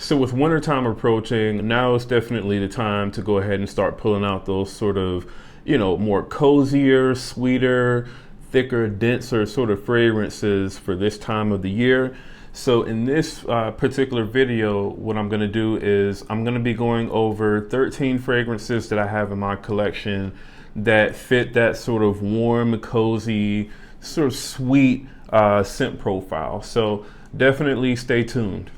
So with wintertime approaching, now is definitely the time to go ahead and start pulling out those sort of, more cozier, sweeter, thicker, denser sort of fragrances for this time of the year. So in this particular video, what I'm going to do is I'm going to be going over 13 fragrances that I have in my collection that fit that sort of warm, cozy, sort of sweet scent profile. So definitely stay tuned.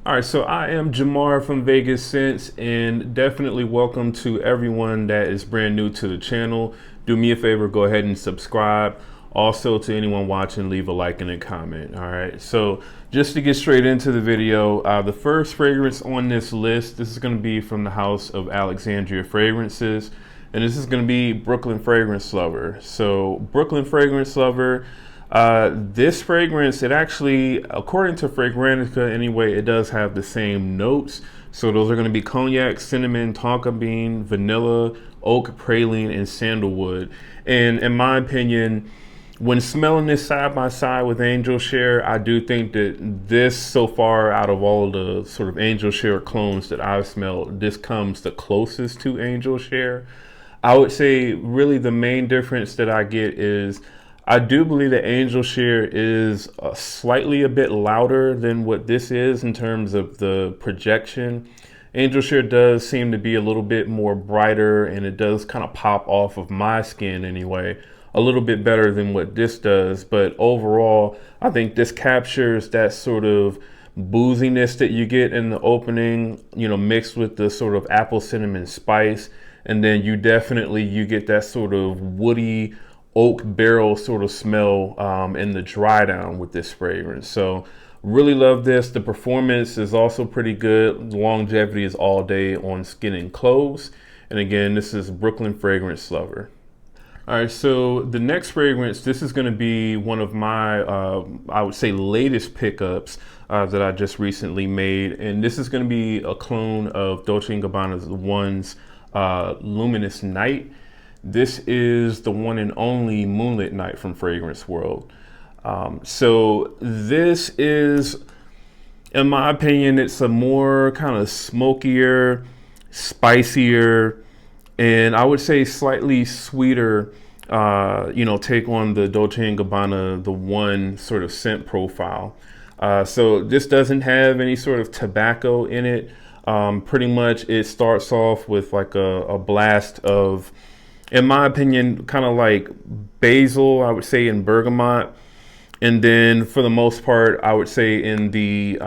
All right, so I am Jamar from Vegas Scents, and definitely welcome to everyone that is brand new to the channel. Do me a favor, go ahead and subscribe. Also, to anyone watching, leave a like and a comment. All right, so just to get straight into the video, the first fragrance on this list, this is going to be from the House of Alexandria Fragrances, and this is going to be Brooklyn Fragrance Lover. So Brooklyn Fragrance Lover. This fragrance, it actually, according to Fragrantica anyway, it does have the same notes. So those are going to be cognac, cinnamon, tonka bean, vanilla, oak, praline, and sandalwood. And in my opinion, when smelling this side by side with Angel Share, I do think that this, so far out of all the sort of Angel Share clones that I've smelled, this comes the closest to Angel Share. I would say really the main difference that I get is I do believe that Angel Share is slightly a bit louder than what this is in terms of the projection. Angel Share does seem to be a little bit more brighter, and it does kind of pop off of my skin anyway, a little bit better than what this does. But overall, I think this captures that sort of booziness that you get in the opening, mixed with the sort of apple cinnamon spice. And then you get that sort of woody oak barrel sort of smell in the dry down with this fragrance. So really love this. The performance is also pretty good. The longevity is all day on skin and clothes. And again, this is Brooklyn Fragrance Lover. All right, so the next fragrance, this is going to be one of my, I would say, latest pickups that I just recently made. And this is going to be a clone of Dolce & Gabbana's The One's Luminous Night. This is the one and only Moonlit Night from Fragrance World. So this is, in my opinion, it's a more kind of smokier, spicier, and I would say slightly sweeter, take on the Dolce & Gabbana, the one sort of scent profile. So this doesn't have any sort of tobacco in it. Pretty much it starts off with like a blast of, in my opinion, kind of like basil, I would say, and bergamot. And then for the most part, I would say in the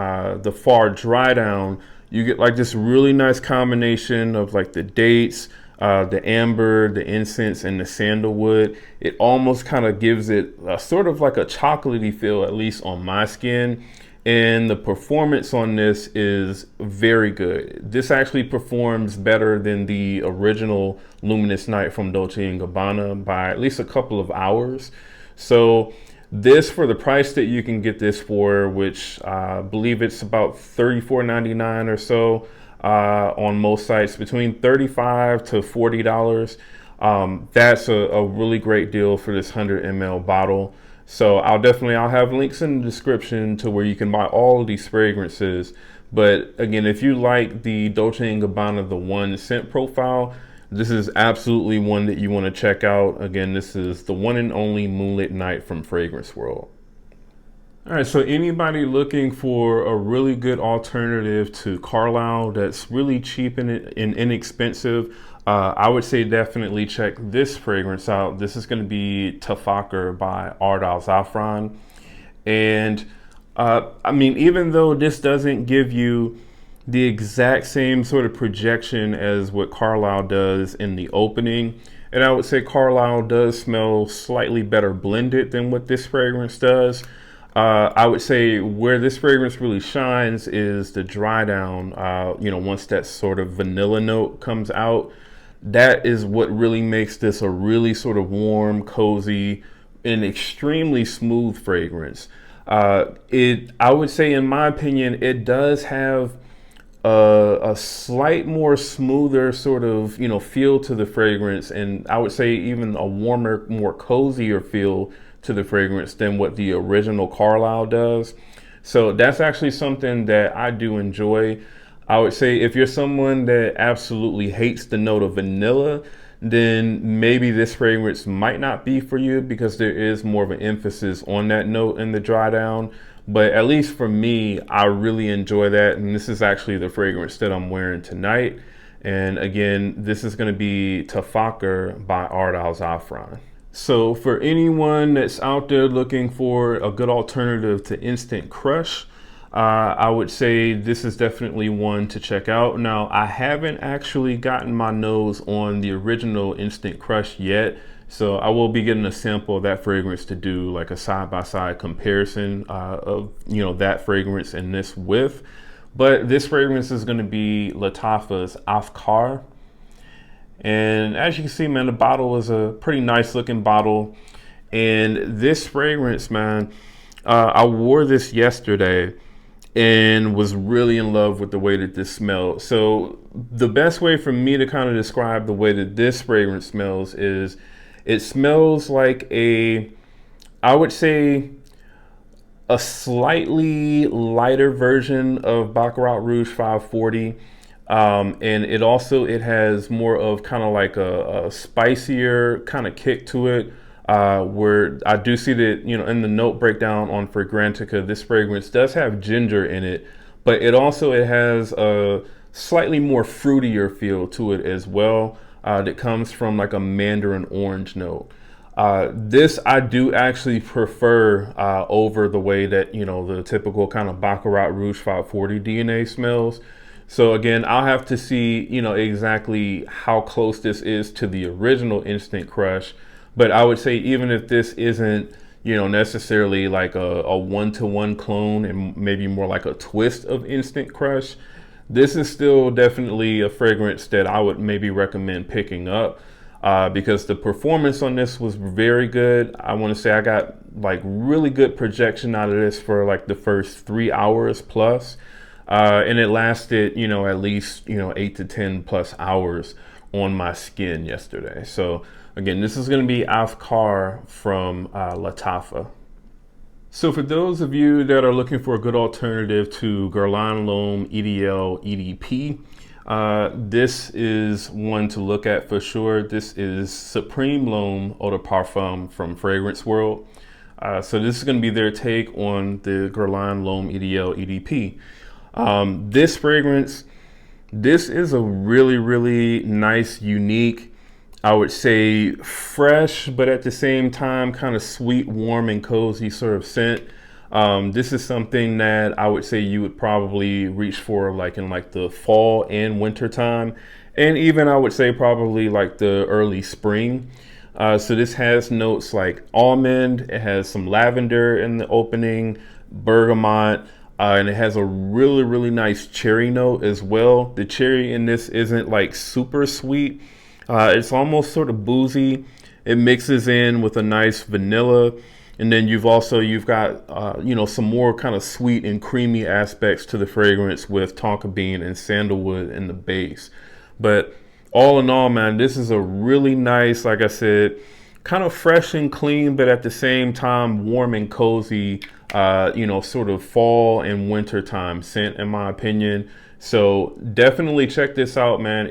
far dry down, you get like this really nice combination of like the dates, the amber, the incense, and the sandalwood. It almost kind of gives it a sort of like a chocolatey feel, at least on my skin. And the performance on this is very good. This actually performs better than the original Luminous Night from Dolce & Gabbana by at least a couple of hours. So this, for the price that you can get this for, which I believe it's about $34.99 or so on most sites, between $35 to $40. That's a really great deal for this 100 ml bottle. So I'll have links in the description to where you can buy all of these fragrances. But again, if you like the Dolce & Gabbana, the one scent profile, this is absolutely one that you want to check out. Again, this is the one and only Moonlit Night from Fragrance World. All right, so anybody looking for a really good alternative to Carlisle that's really cheap and inexpensive, I would say definitely check this fragrance out. This is going to be Tafakhar by Oud Azraq. And I mean, even though this doesn't give you the exact same sort of projection as what Carlisle does in the opening, and I would say Carlisle does smell slightly better blended than what this fragrance does. I would say where this fragrance really shines is the dry down. Once that sort of vanilla note comes out, that is what really makes this a really sort of warm, cozy, and extremely smooth fragrance. I would say, in my opinion, it does have a slight more smoother sort of, feel to the fragrance. And I would say even a warmer, more cozier feel to the fragrance than what the original Carlisle does. So that's actually something that I do enjoy. I would say if you're someone that absolutely hates the note of vanilla, then maybe this fragrance might not be for you, because there is more of an emphasis on that note in the dry down. But at least for me, I really enjoy that. And this is actually the fragrance that I'm wearing tonight. And again, this is going to be Tafakhar by Oud Azraq. So for anyone that's out there looking for a good alternative to Instant Crush, I would say this is definitely one to check out. Now, I haven't actually gotten my nose on the original Instant Crush yet, so I will be getting a sample of that fragrance to do like a side-by-side comparison of, you know, that fragrance and this with. But this fragrance is going to be Lattafa's Afkaar. And as you can see, man, the bottle is a pretty nice looking bottle. And this fragrance, man, I wore this yesterday and was really in love with the way that this smelled. So the best way for me to kind of describe the way that this fragrance smells is it smells like I would say a slightly lighter version of Baccarat Rouge 540. And it has more of kind of like a spicier kind of kick to it, where I do see that, you know, in the note breakdown on Fragrantica, this fragrance does have ginger in it, but it has a slightly more fruitier feel to it as well, that comes from like a mandarin orange note. This I do actually prefer over the way that, you know, the typical kind of Baccarat Rouge 540 DNA smells. So again, I'll have to see, you know, exactly how close this is to the original Instant Crush. But I would say even if this isn't, you know, necessarily like a one-to-one clone and maybe more like a twist of Instant Crush, this is still definitely a fragrance that I would maybe recommend picking up, because the performance on this was very good. I want to say I got like really good projection out of this for like the first 3 hours plus. And it lasted, you know, at least, you know, 8 to 10 plus hours on my skin yesterday. So again, this is going to be Afkaar from Lattafa. So for those of you that are looking for a good alternative to Guerlain L'homme EDP, this is one to look at for sure. This is Supreme L'homme Eau de Parfum from Fragrance World. So this is going to be their take on the Guerlain L'homme EDP. This fragrance, this is a really, really nice, unique, I would say fresh, but at the same time kind of sweet, warm and cozy sort of scent. This is something that I would say you would probably reach for like in like the fall and winter time, and even I would say probably like the early spring. So this has notes like almond, it has some lavender in the opening, bergamot, and it has a really, really nice cherry note as well. The cherry in this isn't like super sweet. It's almost sort of boozy. It mixes in with a nice vanilla. And then you've got, you know, some more kind of sweet and creamy aspects to the fragrance with tonka bean and sandalwood in the base. But all in all, man, this is a really nice, like I said, kind of fresh and clean, but at the same time, warm and cozy, you know, sort of fall and winter time scent, in my opinion. So definitely check this out, man.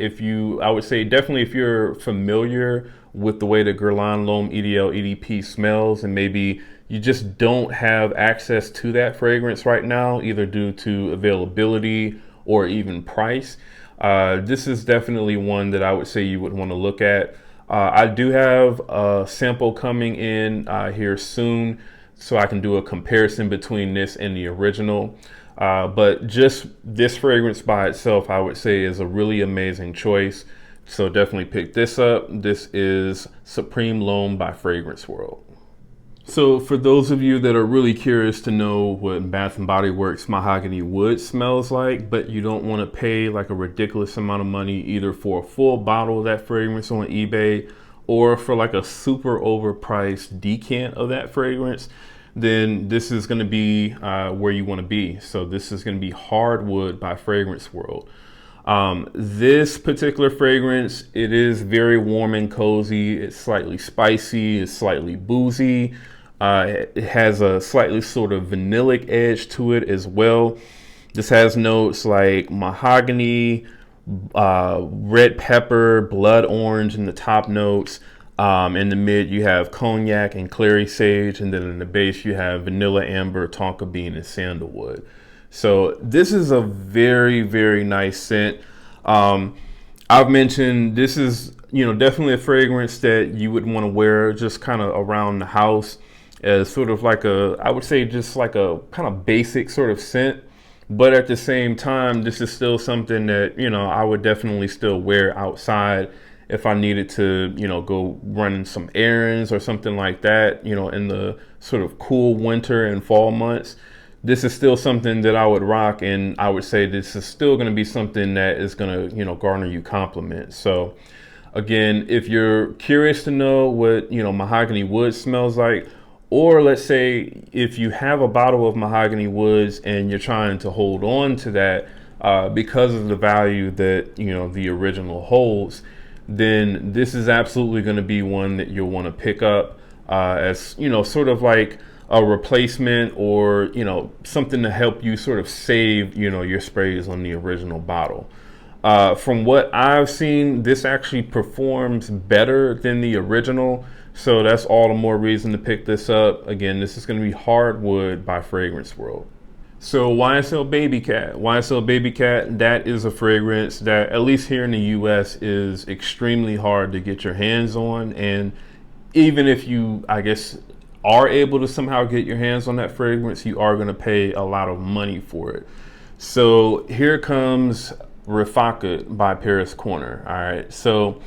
I would say definitely if you're familiar with the way the Guerlain L'homme EDP smells, and maybe you just don't have access to that fragrance right now, either due to availability or even price, this is definitely one that I would say you would want to look at. I do have a sample coming in here soon, so I can do a comparison between this and the original. But just this fragrance by itself, I would say, is a really amazing choice. So definitely pick this up. This is Supreme L'homme by Fragrance World. So for those of you that are really curious to know what Bath & Body Works mahogany wood smells like, but you don't want to pay like a ridiculous amount of money either for a full bottle of that fragrance on eBay or for like a super overpriced decant of that fragrance, then this is going to be where you want to be. So this is going to be Hardwood by Fragrance World. This particular fragrance, it is very warm and cozy. It's slightly spicy, it's slightly boozy. It has a slightly sort of vanillic edge to it as well. This has notes like mahogany, red pepper, blood orange in the top notes. In the mid, you have cognac and clary sage, and then in the base, you have vanilla, amber, tonka bean, and sandalwood. So this is a very, very nice scent. I've mentioned this is, definitely a fragrance that you would want to wear just kind of around the house as sort of like I would say just like a kind of basic sort of scent. But at the same time, this is still something that, I would definitely still wear outside if I needed to, go running some errands or something like that, in the sort of cool winter and fall months. This is still something that I would rock, and I would say this is still going to be something that is going to, garner you compliments. So again, if you're curious to know what, mahogany wood smells like, or let's say if you have a bottle of mahogany woods and you're trying to hold on to that because of the value that, the original holds, then this is absolutely going to be one that you'll want to pick up as, sort of like a replacement or, something to help you sort of save, your sprays on the original bottle. From what I've seen, this actually performs better than the original. So that's all the more reason to pick this up. Again, this is going to be Hardwood by Fragrance World. So YSL Baby Cat. YSL Baby Cat, that is a fragrance that, at least here in the US, is extremely hard to get your hands on. And even if you, I guess, are able to somehow get your hands on that fragrance, you are going to pay a lot of money for it. So here comes Rifaaqat by Paris Corner. All right. So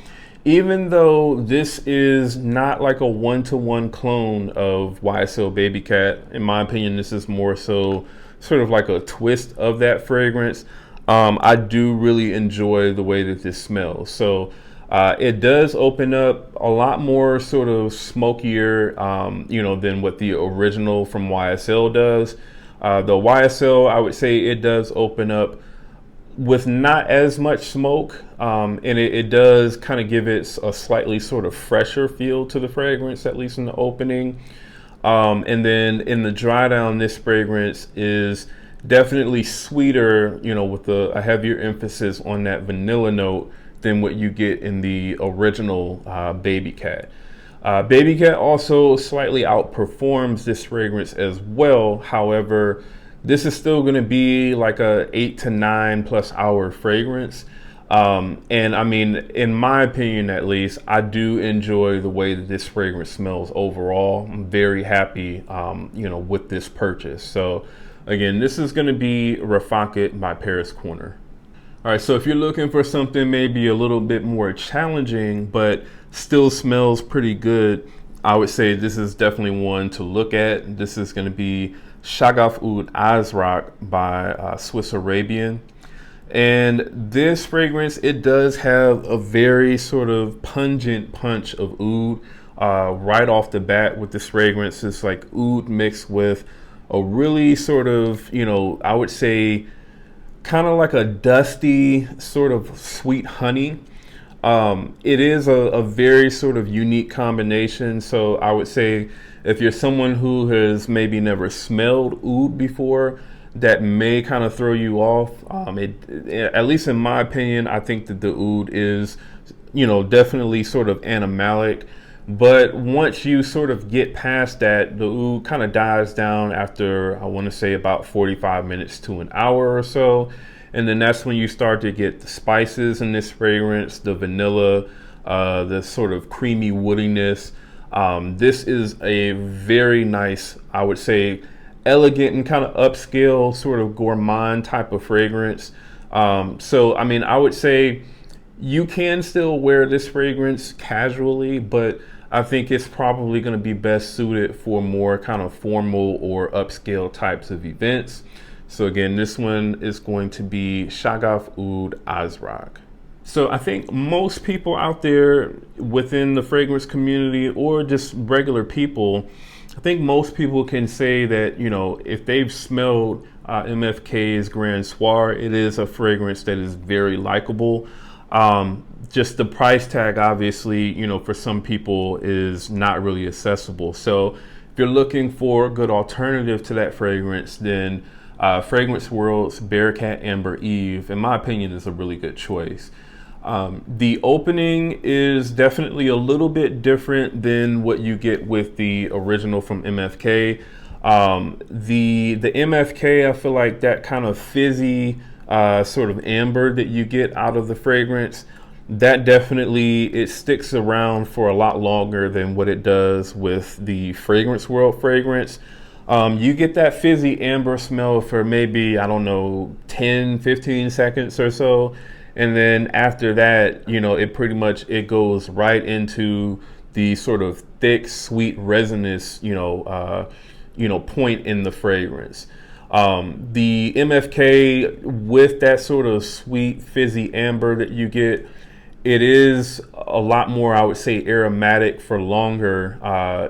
even though this is not like a one-to-one clone of YSL Baby Cat, in my opinion, this is more so sort of like a twist of that fragrance. I do really enjoy the way that this smells. So it does open up a lot more sort of smokier, than what the original from YSL does. The YSL, I would say it does open up with not as much smoke, and it does kind of give it a slightly sort of fresher feel to the fragrance, at least in the opening. And then in the dry down, this fragrance is definitely sweeter, with a heavier emphasis on that vanilla note than what you get in the original Baby Cat. Baby Cat also slightly outperforms this fragrance as well. However, this is still going to be like a 8 to 9 plus hour fragrance. And I mean, in my opinion, at least, I do enjoy the way that this fragrance smells overall. I'm very happy, with this purchase. So again, this is going to be Rifaaqat by Paris Corner. All right, so if you're looking for something maybe a little bit more challenging, but still smells pretty good, I would say this is definitely one to look at. This is going to be Shaghaf Oud Azraq by Swiss Arabian. And this fragrance, it does have a very sort of pungent punch of oud right off the bat with this fragrance. It's like oud mixed with a really sort of, I would say kind of like a dusty sort of sweet honey. It is a very sort of unique combination. So I would say if you're someone who has maybe never smelled oud before, that may kind of throw you off. At least in my opinion, I think that the oud is, definitely sort of animalic. But once you sort of get past that, the oud kind of dies down after, I want to say, about 45 minutes to an hour or so. And then that's when you start to get the spices in this fragrance, the vanilla, the sort of creamy woodiness. This is a very nice, I would say, elegant and kind of upscale sort of gourmand type of fragrance. So, I mean, I would say you can still wear this fragrance casually, but I think it's probably going to be best suited for more kind of formal or upscale types of events. So again, this one is going to be Shaghaf Oud Azraq. So I think most people out there within the fragrance community or just regular people, I think most people can say that, if they've smelled MFK's Grand Soir, it is a fragrance that is very likable. Just the price tag, obviously, for some people is not really accessible. So if you're looking for a good alternative to that fragrance, then Fragrance World's Barakkat Ambre Eve, in my opinion, is a really good choice. The opening is definitely a little bit different than what you get with the original from MFK. The MFK, I feel like that kind of fizzy sort of amber that you get out of the fragrance, that definitely, it sticks around for a lot longer than what it does with the Fragrance World fragrance. You get that fizzy amber smell for maybe, I don't know, 10, 15 seconds or so. And then after that, you know, it pretty much, it goes right into the sort of thick, sweet, resinous, point in the fragrance. The MFK, with that sort of sweet, fizzy amber that you get, it is a lot more, I would say, aromatic for longer,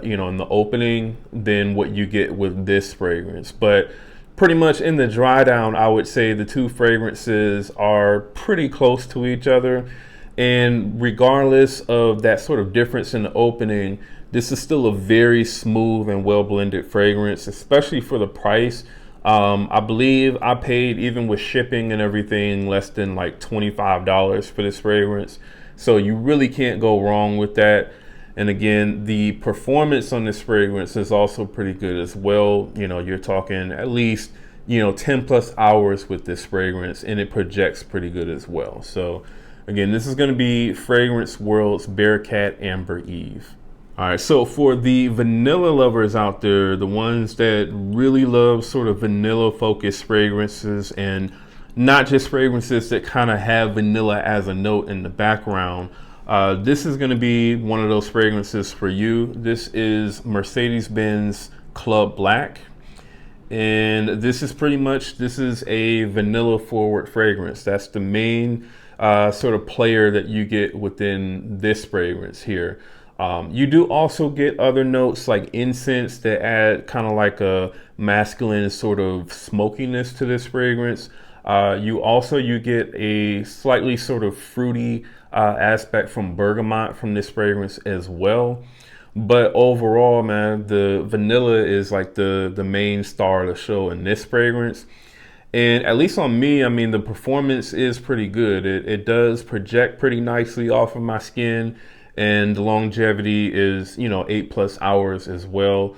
in the opening than what you get with this fragrance. But pretty much in the dry down, I would say the two fragrances are pretty close to each other. And regardless of that sort of difference in the opening, this is still a very smooth and well blended fragrance, especially for the price. I believe I paid, even with shipping and everything, less than like $25 for this fragrance. So you really can't go wrong with that. And again, the performance on this fragrance is also pretty good as well. You know, you're talking at least, 10 plus hours with this fragrance, and it projects pretty good as well. So again, this is going to be Fragrance World's Barakkat Ambre Eve. All right, so for the vanilla lovers out there, the ones that really love sort of vanilla focused fragrances, and not just fragrances that kind of have vanilla as a note in the background, this is going to be one of those fragrances for you. This is Mercedes-Benz Club Black. And this is a vanilla forward fragrance. That's the main sort of player that you get within this fragrance here. You do also get other notes like incense that add kind of like a masculine sort of smokiness to this fragrance. You get a slightly sort of fruity aspect from bergamot from this fragrance as well. But overall, man, the vanilla is like the main star of the show in this fragrance. And at least on me, I mean, the performance is pretty good. It does project pretty nicely off of my skin, and the longevity is, 8+ hours as well.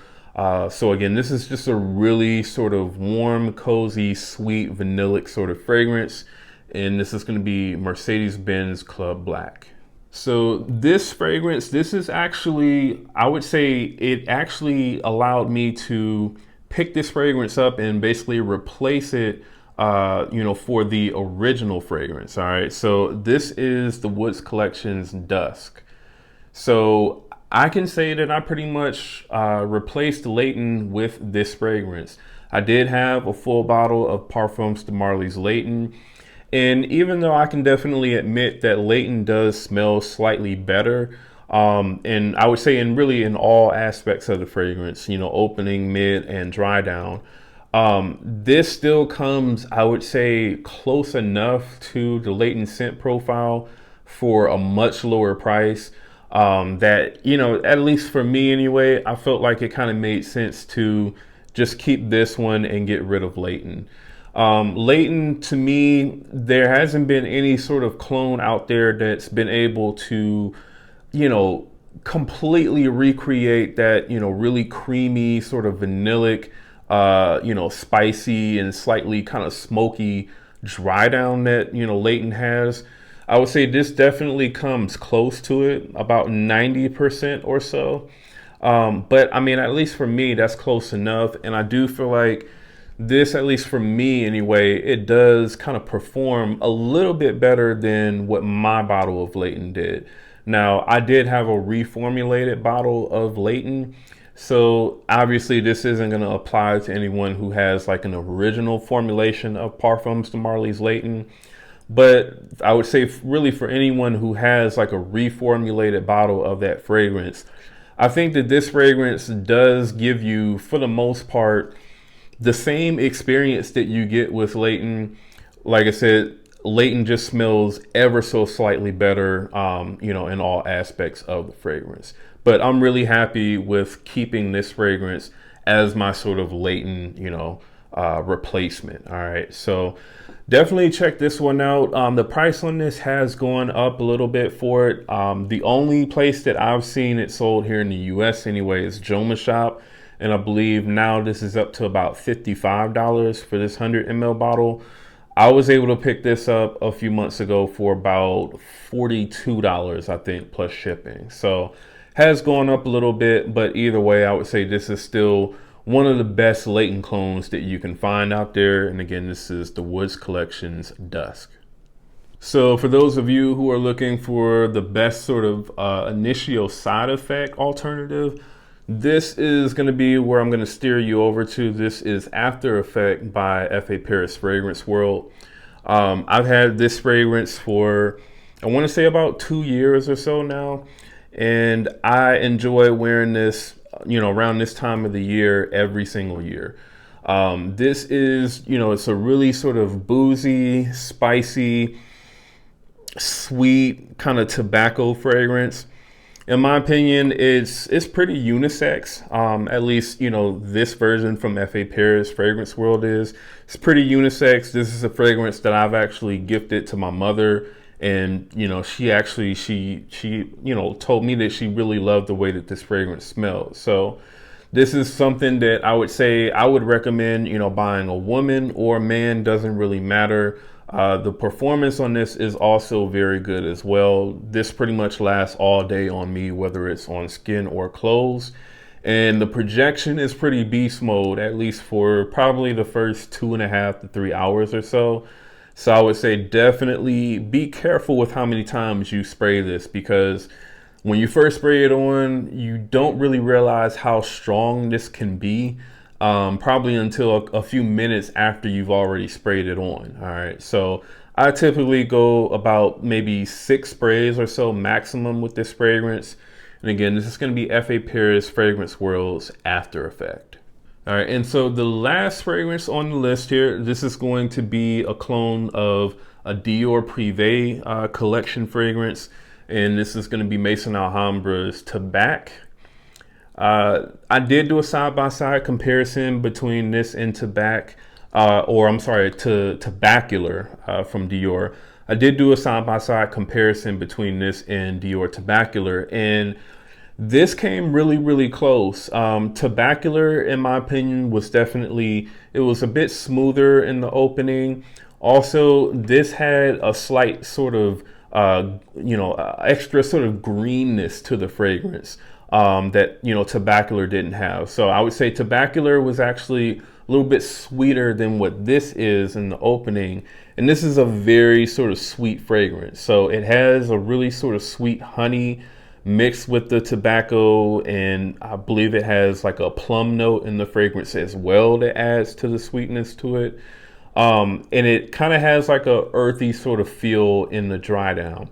So again, this is just a really sort of warm, cozy, sweet, vanillic sort of fragrance. And this is going to be Mercedes-Benz Club Black. So this fragrance, this is actually, I would say it actually allowed me to pick this fragrance up and basically replace it, for the original fragrance. All right. So this is the Woods Collection's Dusk. So I can say that I pretty much replaced Layton with this fragrance. I did have a full bottle of Parfums de Marly's Layton. And even though I can definitely admit that Layton does smell slightly better, and I would say in all aspects of the fragrance, opening, mid, and dry down, this still comes, I would say, close enough to the Layton scent profile for a much lower price. That, at least for me anyway, I felt like it kind of made sense to just keep this one and get rid of Layton. Layton, to me, there hasn't been any sort of clone out there that's been able to, completely recreate that, really creamy, sort of vanillic, spicy and slightly kind of smoky dry down that, Layton has. I would say this definitely comes close to it, about 90% or so. But I mean, at least for me, that's close enough. And I do feel like this, at least for me anyway, it does kind of perform a little bit better than what my bottle of Layton did. Now, I did have a reformulated bottle of Layton, so obviously this isn't going to apply to anyone who has like an original formulation of Parfums de Marly's Layton. But I would say really for anyone who has like a reformulated bottle of that fragrance, I think that this fragrance does give you, for the most part, the same experience that you get with Layton. Like I said, Leighton just smells ever so slightly better, you know, in all aspects of the fragrance. But I'm really happy with keeping this fragrance as my sort of Leighton, you know, replacement. All right, so definitely check this one out. The price on this has gone up a little bit for it. The only place that I've seen it sold here in the US anyway is Joma Shop, and I believe now this is up to about $55 for this 100 ml bottle. I was able to pick this up a few months ago for about $42, I think, plus shipping. So has gone up a little bit, but either way, I would say this is still one of the best Leighton clones that you can find out there. And again, this is the Woods Collection's Dusk. So for those of you who are looking for the best sort of initio side effect alternative, this is going to be where I'm going to steer you over to. This is After Effect by F.A. Paris Fragrance World. I've had this fragrance for, I want to say, about 2 years or so now. And I enjoy wearing this, you know, around this time of the year, every single year. This is, you know, it's a really sort of boozy, spicy, sweet kind of tobacco fragrance. In my opinion, it's pretty unisex. At least, you know, this version from F.A. Paris Fragrance World is. It's pretty unisex. This is a fragrance that I've actually gifted to my mother. And, you know, she you know, told me that she really loved the way that this fragrance smells. So this is something that I would say I would recommend, you know, buying a woman or a man, doesn't really matter. The performance on this is also very good as well. This pretty much lasts all day on me, whether it's on skin or clothes. And the projection is pretty beast mode, at least for probably the first 2.5 to 3 hours or so. So I would say definitely be careful with how many times you spray this, because when you first spray it on, you don't really realize how strong this can be. Probably until a few minutes after you've already sprayed it on. All right, so I typically go about maybe 6 sprays or so maximum with this fragrance. And again, this is going to be F.A. Paris Fragrance World's After Effect. All right, and so the last fragrance on the list here, this is going to be a clone of a Dior Privé collection fragrance, and this is going to be Maison Alhambra's Tabac. I did do a side-by-side comparison between this and Tabac, Tabacular from Dior. I did do a side-by-side comparison between this and Dior Tabacular, and this came really, really close. Tabacular, in my opinion, was definitely, it was a bit smoother in the opening. Also, this had a slight sort of, extra sort of greenness to the fragrance. That, you know, Tabacular didn't have. So I would say Tabacular was actually a little bit sweeter than what this is in the opening. And this is a very sort of sweet fragrance. So it has a really sort of sweet honey mixed with the tobacco, and I believe it has like a plum note in the fragrance as well that adds to the sweetness to it. And it kind of has like a earthy sort of feel in the dry down.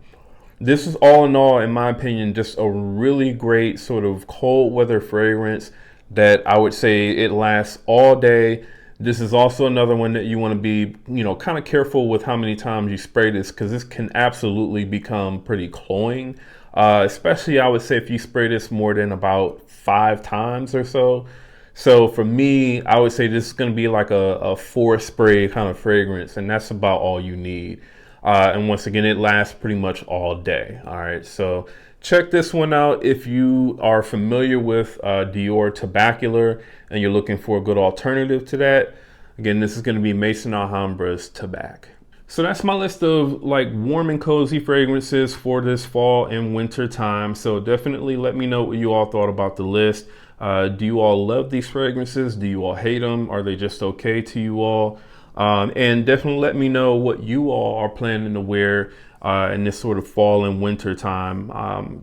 This is all in all, in my opinion, just a really great sort of cold weather fragrance that I would say it lasts all day. This is also another one that you want to be, you know, kind of careful with how many times you spray this, because this can absolutely become pretty cloying. Especially, I would say, if you spray this more than about 5 times or so. So for me, I would say this is going to be like a 4 spray kind of fragrance, and that's about all you need. And once again, it lasts pretty much all day. All right, so check this one out if you are familiar with Dior Tabacular and you're looking for a good alternative to that. Again, this is going to be Maison Alhambra's Tabac. So that's my list of like warm and cozy fragrances for this fall and winter time. So definitely let me know what you all thought about the list. Do you all love these fragrances? Do you all hate them? Are they just okay to you all? And definitely let me know what you all are planning to wear in this sort of fall and winter time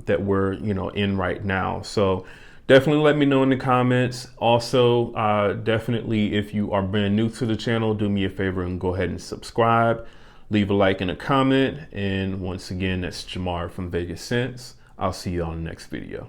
that we're, you know, in right now. So definitely let me know in the comments. Also, definitely, if you are brand new to the channel, do me a favor and go ahead and subscribe. Leave a like and a comment. And once again, that's Jamar from Vegas Scents. I'll see you on the next video.